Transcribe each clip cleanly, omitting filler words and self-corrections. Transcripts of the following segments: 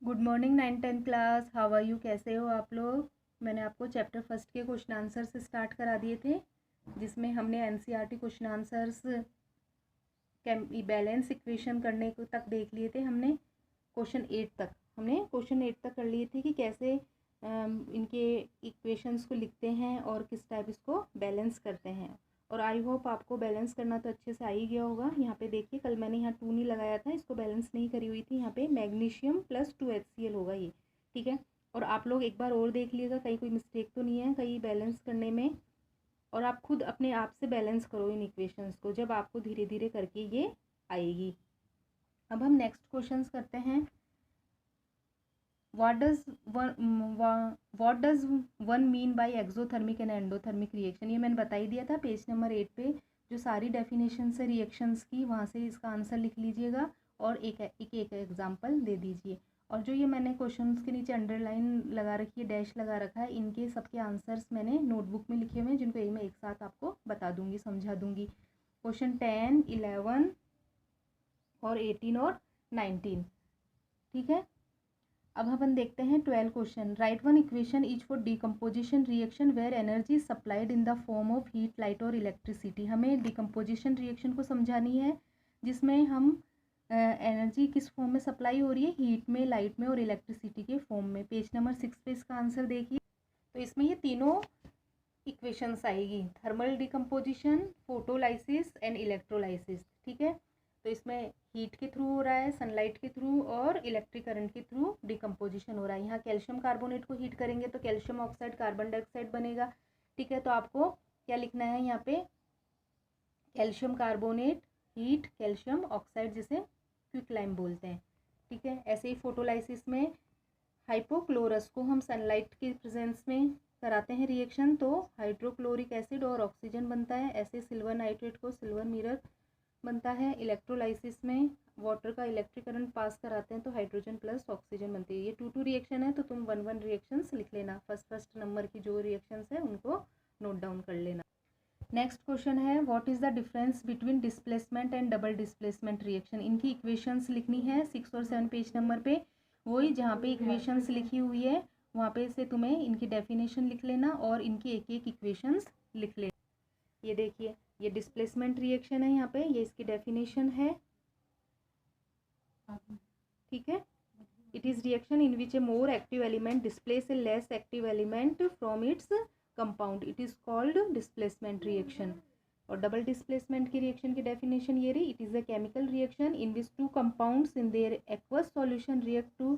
Good morning 9-10 class. How are you? कैसे हो आप लोग? मैंने आपको चैप्टर फर्स्ट के क्वेश्चन आंसर से स्टार्ट करा दिए थे, जिसमें हमने NCERT question answers balance equation करने को तक देख लिए थे। हमने क्वेश्चन 8 तक कर लिए थे कि कैसे इनके इक्वेशंस को लिखते हैं और किस टाइप इसको बैलेंस करते हैं। और आई होप आपको बैलेंस करना तो अच्छे से आ ही गया होगा। यहाँ पे देखिए, कल मैंने यहाँ 2 नहीं लगाया था, इसको बैलेंस नहीं करी हुई थी। यहाँ पे मैग्नीशियम प्लस 2HCl होगा ये, ठीक है। और आप लोग एक बार और देख लीजिएगा, कहीं कोई मिस्टेक तो नहीं है कहीं बैलेंस करने में। और आप खुद अपने आप से बैलेंस करो इन इक्वेशंस को, जब आपको धीरे धीरे करके ये आएगी। अब हम नेक्स्ट क्वेश्चंस करते हैं। What does one mean by exothermic and endothermic reaction? ये मैंने बता ही दिया था पेज नंबर 8 पे। जो सारी डेफिनेशन है रिएक्शंस की, वहाँ से इसका आंसर लिख लीजिएगा और एक एग्जांपल दे दीजिए। और जो ये मैंने क्वेश्चंस के नीचे अंडरलाइन लगा रखी है, डैश लगा रखा है, इनके सबके आंसर्स मैंने नोटबुक में लिखे हुए हैं, जिनको मैं एक साथ आपको बता दूंगी, समझा दूंगी। क्वेश्चन 10, 11 और 18 और 19, ठीक है। अब अपन देखते हैं 12 question. Write one equation is for decomposition reaction where energy supplied in the form of heat, light और इलेक्ट्रिसिटी। हमें डिकम्पोजिशन रिएक्शन को समझानी है, जिसमें हम एनर्जी किस फॉर्म में सप्लाई हो रही है, हीट में, लाइट में और इलेक्ट्रिसिटी के फॉर्म में। पेज नंबर 6 पे इसका आंसर देखिए। तो इसमें ये तीनों इक्वेशंस आएगी, thermal decomposition, photolysis and electrolysis, ठीक है। तो इसमें हीट के थ्रू हो रहा है, सनलाइट के थ्रू और इलेक्ट्रिक करंट के थ्रू डिकम्पोजिशन हो रहा है। यहाँ कैल्शियम कार्बोनेट को हीट करेंगे तो कैल्शियम ऑक्साइड कार्बन डाइऑक्साइड बनेगा, ठीक है। तो आपको क्या लिखना है यहाँ पे? Calcium carbonate heat calcium oxide, जिसे क्विकलाइम बोलते हैं, ठीक है। ऐसे ही फोटोलाइसिस में हाइपोक्लोरस को हम सनलाइट के प्रेजेंस में कराते हैं रिएक्शन, तो हाइड्रोक्लोरिक एसिड और ऑक्सीजन बनता है। ऐसे सिल्वर नाइट्रेट को सिल्वर मिरर बनता है। इलेक्ट्रोलाइसिस में वाटर का इलेक्ट्रिक करंट पास कराते हैं तो हाइड्रोजन प्लस ऑक्सीजन बनती है। ये 2-2 रिएक्शन है, तो तुम 1-1 रिएक्शंस लिख लेना। फर्स्ट नंबर की जो रिएक्शंस है उनको नोट डाउन कर लेना। नेक्स्ट क्वेश्चन है, what is the difference between displacement and double displacement reaction? इनकी इक्वेशंस लिखनी है 6 और 7 पेज नंबर पे। वही जहाँ पे इक्वेशंस लिखी हुई है वहाँ पे से तुम्हें इनकी डेफिनेशन लिख लेना और इनकी एक एक इक्वेशंस लिख लेना। ये देखिए, ये डिस्प्लेसमेंट रिएक्शन है, यहाँ पे ये इसकी डेफिनेशन है, ठीक है। It is reaction in which a more active element displace a less active element from its compound, it is called displacement reaction. और डबल डिस्प्लेसमेंट की रिएक्शन की डेफिनेशन ये रही, it is a chemical reaction in which 2 compounds in their aqueous solution react to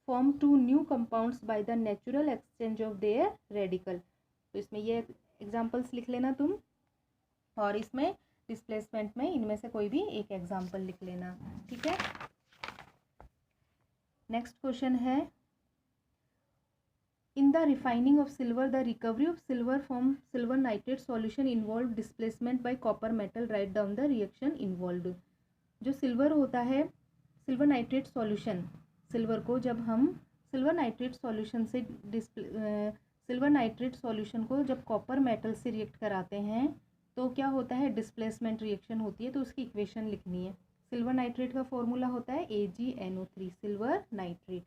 form 2 new compounds by the natural exchange of their radical. तो इसमें ये examples लिख लेना तुम, और इसमें डिस्प्लेसमेंट में इनमें से कोई भी एक एग्जांपल लिख लेना, ठीक है। नेक्स्ट क्वेश्चन है, in the refining of silver the recovery of silver from silver nitrate solution involve displacement bye copper metal, write down the reaction involved. जो सिल्वर होता है, सिल्वर नाइट्रेट सॉल्यूशन, सिल्वर को जब हम सिल्वर नाइट्रेट सॉल्यूशन से silver nitrate solution को जब copper metal से रिएक्ट कराते हैं तो क्या होता है? डिस्प्लेसमेंट रिएक्शन होती है। तो उसकी इक्वेशन लिखनी है। सिल्वर नाइट्रेट का फॉर्मूला होता है AgNO3, silver nitrate.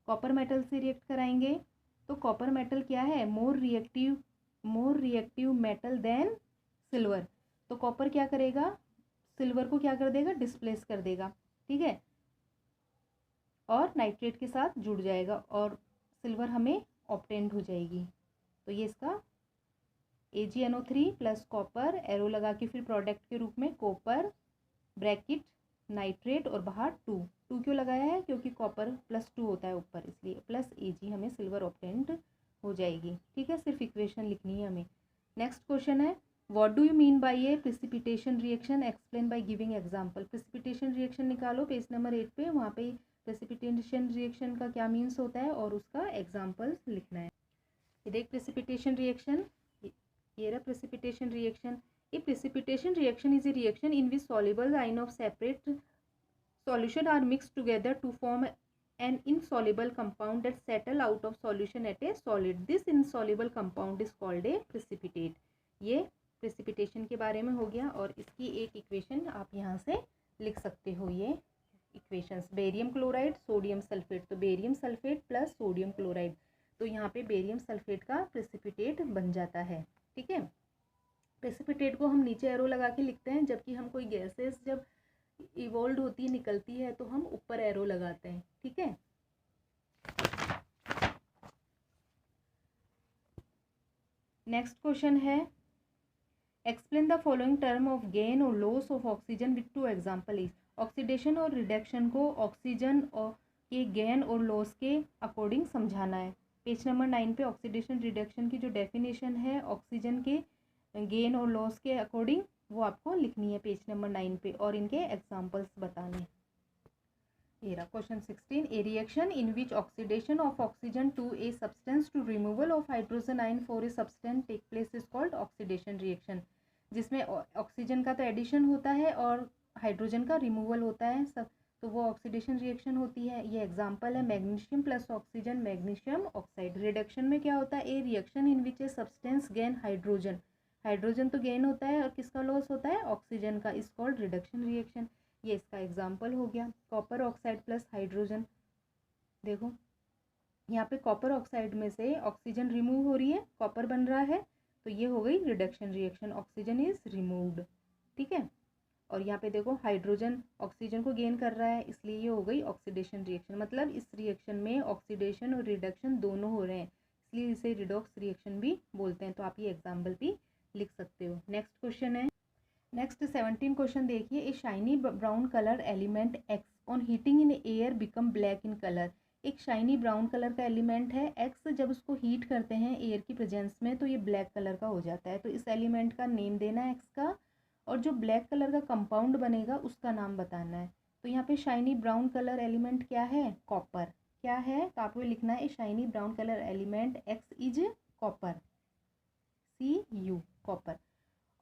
Copper metal से रिएक्ट कराएंगे तो कॉपर मेटल क्या है? More reactive metal than silver. तो कॉपर क्या करेगा? सिल्वर को क्या कर देगा? डिस्प्लेस कर देगा, ठीक है, और नाइट्रेट के साथ जुड़ जाएगा और सिल्वर हमें ऑब्टेन्ड हो जाएगी। तो ये इसका AgNO3 प्लस कॉपर, एरो लगा के फिर प्रोडक्ट के रूप में कॉपर ब्रैकेट नाइट्रेट और बाहर 2 क्यों लगाया है? क्योंकि कॉपर +2 होता है ऊपर, इसलिए प्लस Ag हमें सिल्वर ऑब्टेन्ड हो जाएगी, ठीक है। सिर्फ इक्वेशन लिखनी है हमें। नेक्स्ट क्वेश्चन है, what do you mean by A precipitation reaction, explain by giving example. Precipitation reaction निकालो पेज नंबर 8 पे, वहाँ पे प्रेसिपिटेशन रिएक्शन का क्या मीन्स होता है और उसका एग्जाम्पल्स लिखना है। ये देख प्रेसिपिटेशन रिएक्शन, ये रहा precipitation reaction. A precipitation reaction is a reaction in which soluble ion of separate solution are mixed together to form an insoluble compound that settle out of solution at a solid. This insoluble compound is called a precipitate. ये precipitation के बारे में हो गया और इसकी एक equation आप यहाँ से लिख सकते हो। ये equations, barium chloride sodium sulphate, तो barium sulphate plus sodium chloride, तो यहाँ पे बेरियम सल्फेट का प्रेसिपिटेट बन जाता है। ठीक है, प्रेसिपिटेट को हम नीचे एरो लगा के लिखते हैं, जबकि हम कोई गैसेस जब इवोल्व होती है निकलती है तो हम ऊपर एरो लगाते हैं। ठीक है, नेक्स्ट क्वेश्चन है explain the following term of gain और loss of oxygen with two example is. Oxidation और रिडक्शन को ऑक्सीजन और के गेन और लॉस के अकॉर्डिंग समझाना है। पेज नंबर 9 पे ऑक्सीडेशन रिडक्शन की जो डेफिनेशन है ऑक्सीजन के गेन और लॉस के अकॉर्डिंग वो आपको लिखनी है पेज नंबर 9 पे, और इनके एग्जाम्पल्स बताने। ये रहा question 16, a reaction in which oxidation of oxygen to a substance to removal of hydrogen ion for a substance take place is called oxidation reaction. जिसमें ऑक्सीजन का तो एडिशन होता है और हाइड्रोजन का रिमूवल होता है सब, तो वो ऑक्सीडेशन रिएक्शन होती है। ये एग्जांपल है magnesium plus oxygen magnesium oxide. Reduction में क्या होता है, ए reaction in which a substance gain hydrogen, hydrogen तो गेन होता है और किसका लॉस होता है, ऑक्सीजन का, इज कॉल्ड रिडक्शन रिएक्शन। ये इसका एग्जाम्पल हो गया। कॉपर ऑक्साइड प्लस हाइड्रोजन, देखो यहाँ पे कॉपर ऑक्साइड में से ऑक्सीजन रिमूव हो रही है, कॉपर बन रहा है, तो ये हो गई reduction reaction, oxygen is removed. ठीक है, और यहाँ पे देखो हाइड्रोजन ऑक्सीजन को गेन कर रहा है, इसलिए ये हो गई ऑक्सीडेशन रिएक्शन। मतलब इस रिएक्शन में ऑक्सीडेशन और रिडक्शन दोनों हो रहे हैं, इसलिए इसे रिडॉक्स रिएक्शन भी बोलते हैं। तो आप ये एग्जाम्पल भी लिख सकते हो। नेक्स्ट क्वेश्चन है, नेक्स्ट 17 क्वेश्चन देखिए, a shiny brown colour element X on heating in air become black in colour. एक शाइनी ब्राउन कलर का एलिमेंट है एक्स, जब उसको हीट करते हैं एयर की प्रेजेंस में तो ये ब्लैक कलर का हो जाता है। तो इस एलिमेंट का नेम देना है एक्स का, और जो ब्लैक कलर का कंपाउंड बनेगा उसका नाम बताना है। तो यहाँ पे शाइनी ब्राउन कलर एलिमेंट क्या है, कॉपर। क्या है, तो आपको लिखना है shiny brown colour element x is copper, Cu copper,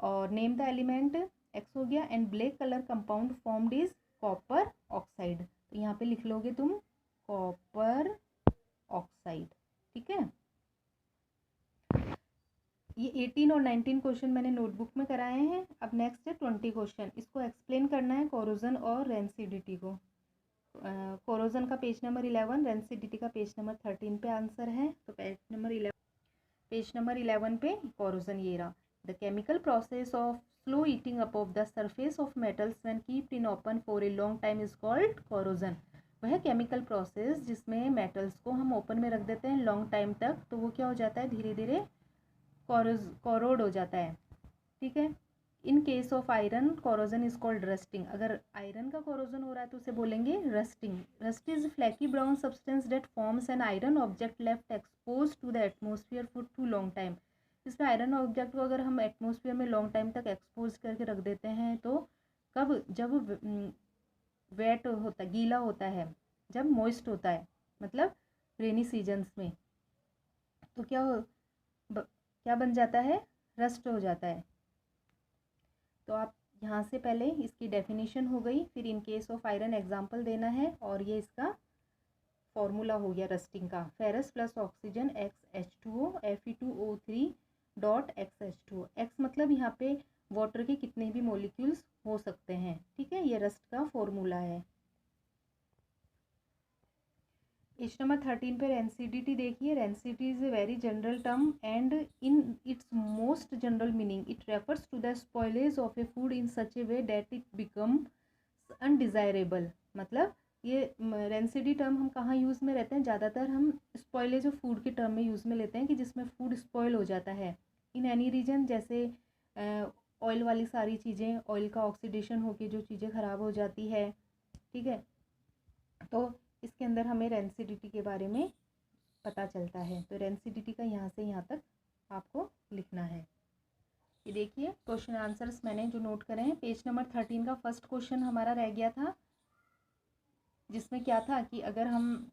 और नेम द एलिमेंट एक्स हो गया, and black colour compound formed is copper oxide. तो यहाँ पे लिख लोगे तुम कॉपर ऑक्साइड। ठीक है, ये 18 और 19 क्वेश्चन मैंने नोटबुक में कराए हैं। अब नेक्स्ट है 20 क्वेश्चन, इसको एक्सप्लेन करना है कोरोजन और रेंसिडिटी को। कोरोजन का पेज नंबर 11, रेंसिडिटी का पेज नंबर 13 पे आंसर है। तो पेज नंबर 11 पे कोरोजन ये रहा, the chemical process of slow eating up of the surface of metals when keeped in open for a long time is called corrosion. वह chemical process जिसमें metals को हम ओपन में रख देते हैं लॉन्ग टाइम तक, तो वो क्या हो जाता है, धीरे धीरे कोरोड हो जाता है। ठीक है, in case of iron corrosion is called rusting. अगर आयरन का कोरोजन हो रहा है तो उसे बोलेंगे rusting. Rust is flaky brown substance that forms an iron object left expose to the atmosphere for too long time. इसमें आयरन ऑब्जेक्ट को अगर हम एटमोसफियर में लॉन्ग टाइम तक एक्सपोज करके रख देते हैं तो कब, जब वेट होता है, गीला होता है, जब मॉइस्ट होता है, मतलब रेनी सीजन्स में, तो क्या बन जाता है, रस्ट हो जाता है। तो आप यहाँ से पहले इसकी डेफिनेशन हो गई, फिर इन केस ऑफ आयरन एग्जांपल देना है, और ये इसका फॉर्मूला हो गया रस्टिंग का, ferrous plus oxygen XH2O Fe2O3 dot XH2O। X मतलब यहाँ पे वाटर के कितने भी मॉलिक्यूल्स हो सकते हैं। ठीक है, ये रस्ट का फॉर्मूला है। पेज नंबर 13 पे रेंसिडिटी देखिए। Rancidity is a very general term and in its most general meaning it refers to the spoilage of a food in such a way that it become undesirable. मतलब ये रेंसिडी term हम कहाँ use में रहते हैं, ज़्यादातर हम स्पॉइलेज ऑफ फूड के टर्म में यूज़ में लेते हैं कि जिसमें फूड स्पॉइल हो जाता है इन एनी रीजन, जैसे ऑयल वाली सारी चीज़ें, ऑयल का ऑक्सीडेशन होकर जो चीज़ें ख़राब हो जाती है। ठीक है, तो इसके अंदर हमें रेंसिडिटी के बारे में पता चलता है। तो रेंसिडिटी का यहाँ से यहाँ तक आपको लिखना है। ये देखिए क्वेश्चन आंसर्स मैंने जो नोट करे हैं। पेज नंबर 13 का फर्स्ट क्वेश्चन हमारा रह गया था, जिसमें क्या था कि अगर हम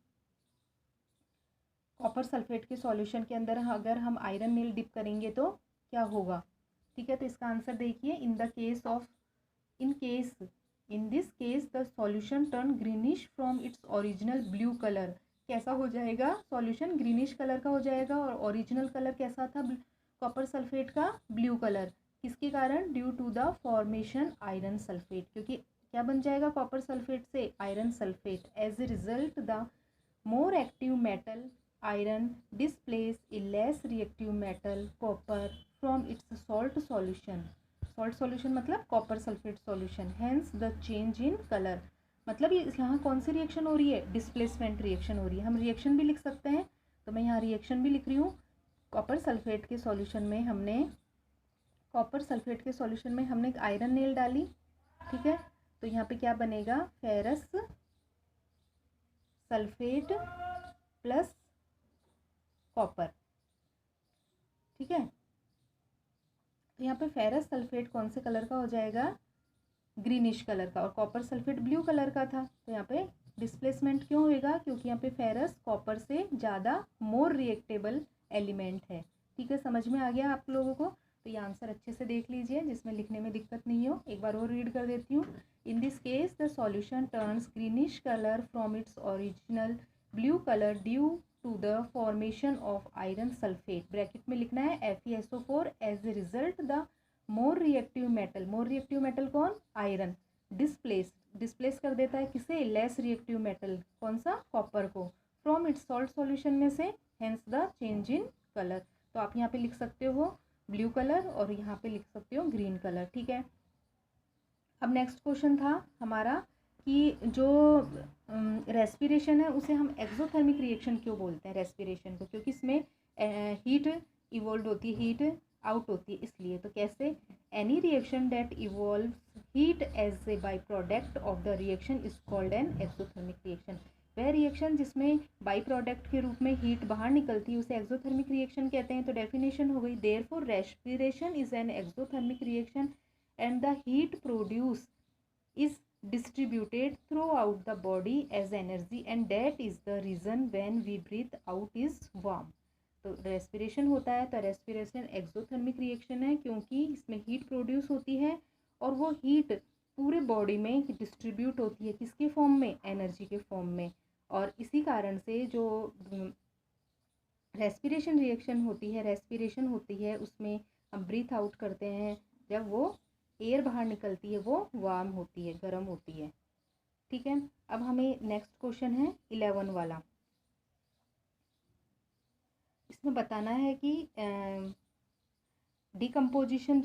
कॉपर सल्फेट के सॉल्यूशन के अंदर अगर हम आयरन नील डिप करेंगे तो क्या होगा। ठीक है, तो इसका आंसर देखिए, in this case the solution turn greenish from its original blue color। कैसा हो जाएगा, सॉल्यूशन ग्रीनिश कलर का हो जाएगा, और ओरिजिनल कलर कैसा था कॉपर सल्फेट का, ब्लू कलर। किसके कारण, due to the formation iron sulphate, क्योंकि क्या बन जाएगा कॉपर सल्फेट से? Iron sulphate. As a result the more active metal iron displace a less reactive metal copper from its salt solution. Salt solution मतलब copper sulphate solution. Hence the change in colour, मतलब ये यहाँ कौन सी reaction हो रही है? Displacement reaction हो रही है। हम रिएक्शन भी लिख सकते हैं, तो मैं यहाँ रिएक्शन भी लिख रही हूँ। कॉपर सल्फेट के सॉल्यूशन में हमने एक आयरन नेल डाली, ठीक है, तो यहाँ पे क्या बनेगा? फेरस सल्फेट प्लस कॉपर, ठीक है। तो यहाँ पे फेरस सल्फेट कौन से कलर का हो जाएगा? ग्रीनिश कलर का, और कॉपर सल्फेट ब्लू कलर का था। तो यहाँ पे डिस्प्लेसमेंट क्यों होएगा? क्योंकि यहाँ पे फेरस कॉपर से ज़्यादा मोर रिएक्टेबल एलिमेंट है। ठीक है, समझ में आ गया आप लोगों को? तो ये आंसर अच्छे से देख लीजिए, जिसमें लिखने में दिक्कत नहीं हो। एक बार और रीड कर देती हूँ। In this case the solution turns greenish colour from its original blue colour due to the formation of iron sulphate. Bracket में लिखना है FeSO4। As a result the more reactive metal कौन? आयरन। डिस्प्लेस कर देता है किसे? Less reactive metal, कौन सा? कॉपर को, फ्रॉम इट्स सॉल्ट सॉल्यूशन में से, hence the change in colour. तो आप यहाँ पे लिख सकते हो ब्लू कलर और यहाँ पे लिख सकते हो ग्रीन कलर, ठीक है। अब नेक्स्ट क्वेश्चन था हमारा कि जो रेस्पिरेशन है उसे हम एक्सोथर्मिक रिएक्शन क्यों बोलते हैं? रेस्पिरेशन को, क्योंकि इसमें हीट इवोल्व होती है, हीट आउट होती है, इसलिए। तो कैसे? Any reaction that evolves heat as a by product of the reaction is called an exothermic reaction. वह रिएक्शन जिसमें बाई प्रोडक्ट के रूप में हीट बाहर निकलती है उसे एक्सोथर्मिक रिएक्शन कहते हैं। तो डेफिनेशन हो गई, therefore respiration is an exothermic reaction and the heat produced is distributed throughout the body as energy and that is the reason when we breathe out is warm। तो respiration होता है, तो respiration exothermic reaction है क्योंकि इसमें heat produce होती है और वो हीट पूरे बॉडी में डिस्ट्रीब्यूट होती है, किसके फॉर्म में? एनर्जी के फॉर्म में। और इसी कारण से जो रेस्पिरेशन रिएक्शन होती है उसमें हम ब्रीथ आउट करते हैं, जब वो एयर बाहर निकलती है वो वार्म होती है, गर्म होती है, ठीक है। अब हमें नेक्स्ट क्वेश्चन है 11 वाला। इसमें बताना है कि डीकम्पोजिशन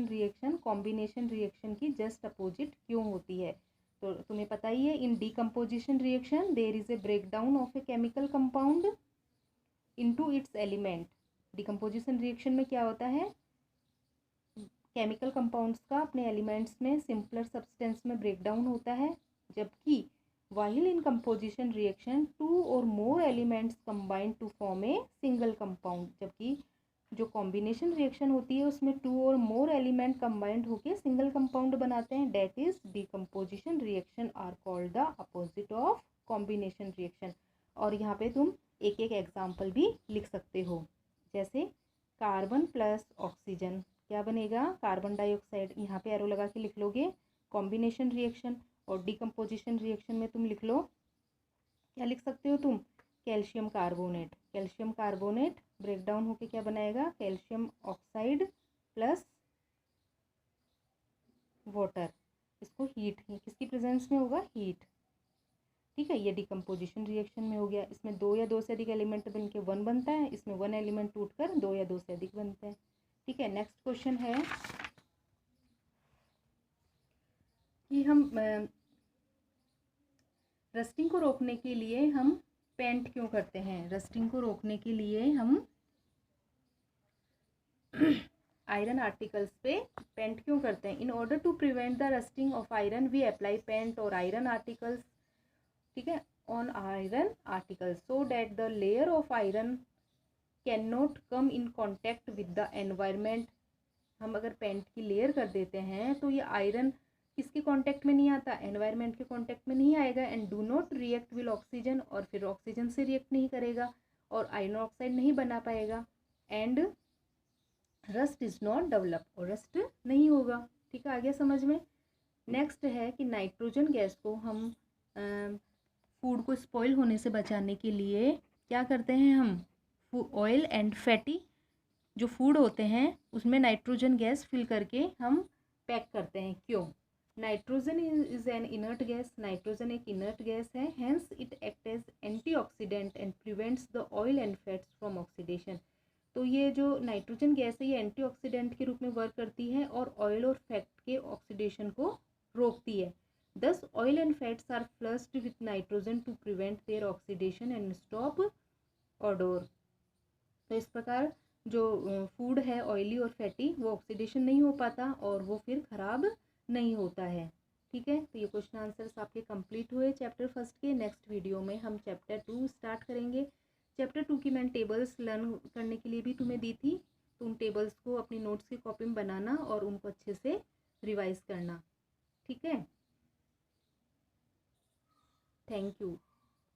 रिएक्शन कॉम्बिनेशन रिएक्शन की जस्ट अपोजिट क्यों होती है? तो तुम्हें पता ही है, in decomposition reaction there is a breakdown of a chemical compound into its element. Decomposition reaction में क्या होता है? केमिकल कंपाउंड्स का अपने एलिमेंट्स में सिंपलर सब्सटेंस में ब्रेकडाउन होता है, जबकि while in composition reaction 2 or more elements combine to form a single compound. जबकि जो कॉम्बिनेशन रिएक्शन होती है उसमें 2 और मोर एलिमेंट कंबाइंड होकर सिंगल कंपाउंड बनाते हैं, that is decomposition reaction are called the opposite of combination reaction. और यहाँ पे तुम एक एक एग्जाम्पल भी लिख सकते हो, जैसे कार्बन प्लस ऑक्सीजन क्या बनेगा? Carbon dioxide. यहाँ पे एरो लगा के लिख लोगे कॉम्बिनेशन रिएक्शन। और डीकम्पोजिशन रिएक्शन में तुम लिख लो, क्या लिख सकते हो तुम? कैल्शियम कार्बोनेट ब्रेकडाउन होके क्या बनाएगा? Calcium oxide plus water. इसको हीट, किसकी प्रेजेंस में होगा? हीट, ठीक है। ये डीकम्पोजिशन रिएक्शन में हो गया। इसमें 2 या 2 से अधिक एलिमेंट बन के 1 बनता है, इसमें 1 एलिमेंट टूटकर 2 या 2 से अधिक बनते हैं, ठीक है। नेक्स्ट क्वेश्चन है कि हम रस्टिंग को रोकने के लिए हम पेंट क्यों करते हैं? रस्टिंग को रोकने के लिए हम आयरन आर्टिकल्स पे पेंट क्यों करते हैं? In order to prevent the rusting of iron we apply paint or iron articles, ठीक है, on iron articles so that the layer of iron can not come in contact with the environment. हम अगर paint की layer कर देते हैं तो ये आयरन किसके कांटेक्ट में नहीं आता? एनवायरनमेंट के कांटेक्ट में नहीं आएगा। And do not react with oxygen, और फिर ऑक्सीजन से रिएक्ट नहीं करेगा और आयरन ऑक्साइड नहीं बना पाएगा। And rust is not develop, और रस्ट नहीं होगा, ठीक है। आ गया समझ में? नेक्स्ट है कि नाइट्रोजन गैस को हम फूड को स्पॉइल होने से बचाने के लिए क्या करते हैं? हम ऑयल एंड फैटी जो फूड होते हैं उसमें नाइट्रोजन गैस फिल करके हम पैक करते हैं। क्यों? Nitrogen is an inert gas, nitrogen एक इनर्ट गैस है, hence it act as antioxidant and prevents the oil and fats from oxidation. तो ये जो नाइट्रोजन गैस है ये एंटीऑक्सीडेंट के रूप में वर्क करती है और ऑयल और फैट के ऑक्सीडेशन को रोकती है। Thus oil and fats are flushed with nitrogen to prevent their oxidation and stop odour. तो इस प्रकार जो फूड है ऑयली और फैटी वो ऑक्सीडेशन नहीं हो पाता और वो फिर खराब नहीं होता है। ठीक है, तो ये क्वेश्चन आंसर्स आपके कंप्लीट हुए चैप्टर फर्स्ट के। नेक्स्ट वीडियो में हम चैप्टर 2 स्टार्ट करेंगे। चैप्टर 2 की मैंने टेबल्स लर्न करने के लिए भी तुम्हें दी थी, तो उन टेबल्स को अपनी नोट्स की कॉपी में बनाना और उनको अच्छे से रिवाइज करना। ठीक है, थैंक यू।